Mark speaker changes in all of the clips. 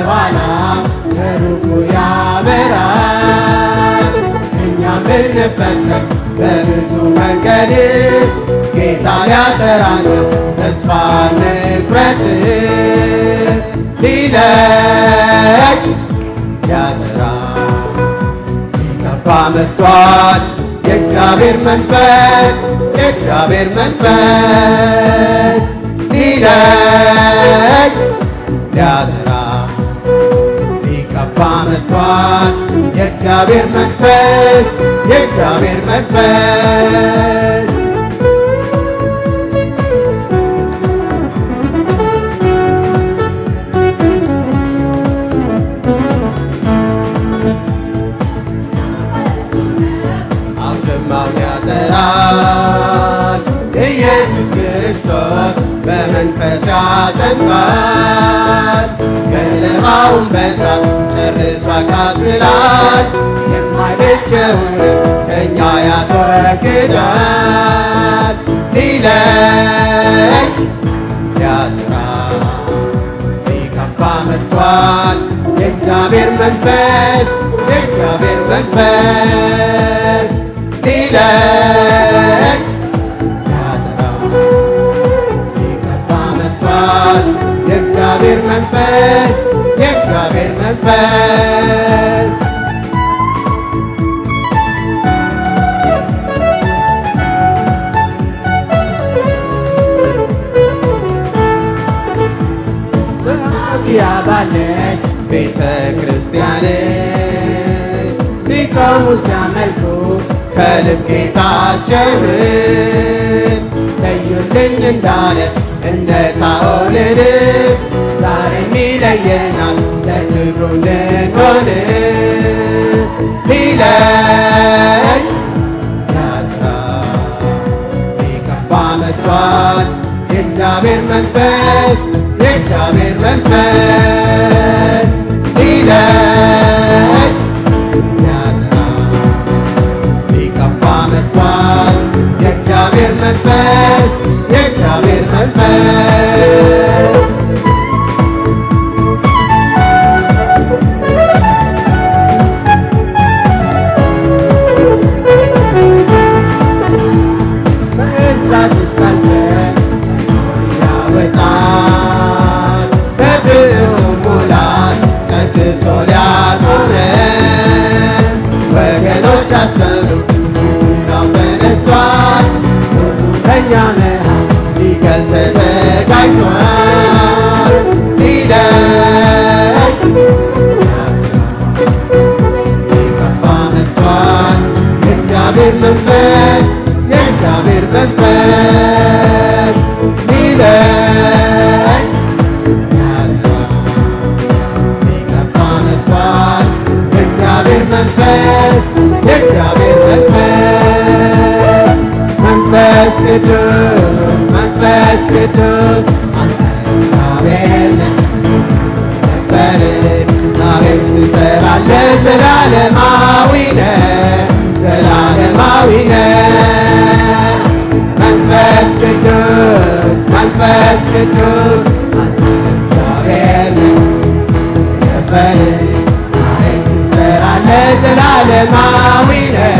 Speaker 1: ከኋላ ከሩቁ ያበራል። እኛም ብንፈተን በብዙ መንገድ ጌታ ሊያጠራን ነው ተስፋ ንቁረጥ። ሊለቅ ሊያጠራ ሊቀባ መጥቷል የእግዚአብሔር መንፈስ የእግዚአብሔር መንፈስ። ሊለቅ ሊያጠራ ሊቀባ መጥቷል የእግዚአብሔር መንፈስ የእግዚአብሔር መንፈስ። አውድማውን ያጠራል ኢየሱስ ክርስቶስ በመንፈስ ያጠምቃል። ገለባውን በእሳት ጨርሶ ያቃጥላል። የማይበጀውንም ከእኛ ያስወግዳል። ሊለቅ ሊያጠራ ሊቀባ መጥቷል የእግዚአብሔር መንፈስ የእግዚአብሔር መንፈስ። ሊለቅ ሊያጠራ ሊቀባ መጥቷል የእግዚአብሔር መንፈስ የእግዚአብሔር መንፈስ። በአብያ ባለች ቤተ ክርስቲያን ሲጾሙ ሲያመልኩ ከልብ ጌታቸውን ለዩልኝ እንዳለ እንደ ሳኦል ልብ ዛሬም ይለየናል ለክብሩ እንድንሆን። ሊለቅ ሊያጠራ ሊቀባ መጥቷል የእግዚአብሔር መንፈስ የእግዚአብሔር መንፈስ። ሊለቅ ሊያጠራ ሊቀባ መጥቷል የእግዚአብሔር መንፈስ የእግዚአብሔር መንፈስ። በእሳት ውስጥ አልፈን ያወጣል በብዙ ሙላት ቀድሶ ሊያኖረን። ወገኖች አስተውሉ ፊታው ተነስቷል ከእኛ መሃል ሊገልጥ ተዘጋጅቷል። ሊለቅ ሊቀባ መጥቷል የእግዚአብሔር መንፈስ የእግዚአብሔር መንፈስ። ሊለቅ ሊቀባ መጥቷል የእግዚአብሔር መንፈስ የእግዚአብሔር መንፈስ። መንፈስ ቅዱስ መንፈስ ቅዱስ አንተ እግዚአብሔር ነህ ነበርን ዛሬም ትሰራለህ ዘላለማዊ ነህ ዘላለማዊ ነህ። መንፈስ ቅዱስ መንፈስ ቅዱስ አንተ እግዚአብሔር ነህ ነበርን ዛሬም ትሰራለህ ዘላለማዊ ነህ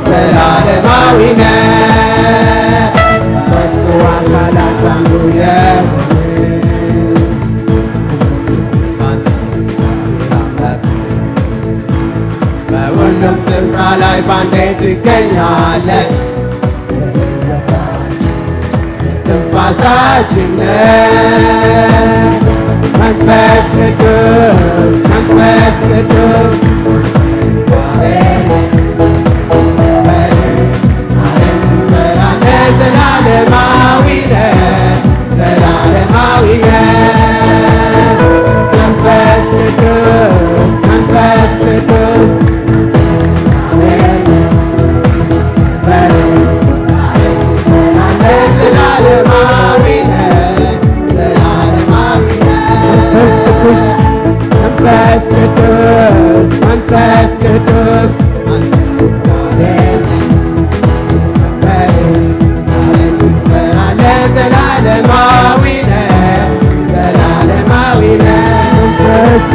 Speaker 1: ዘላለማዊ ነህ። ሦስቱ አካላት አንዱ የሆንህ በሁሉም ስፍራ ላይ ባንዴ ትገኛለህ። እስትንፋሳችን ነህ መንፈስ ቅዱስ መንፈስ ቅዱስ ዘላለማዊ ነህ ዘላለማዊ ነህ። መንፈስ ቅዱስ መንፈስ ቅዱስ ዘላለማዊ ነህ ዘላለማዊ ነህ። መንፈስ ቅዱስ መንፈስ ቅዱስ ዘላለማዊ ነህ ዘላለማዊ ነህ። መንፈስ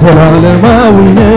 Speaker 2: ዘላለማዊ ነህ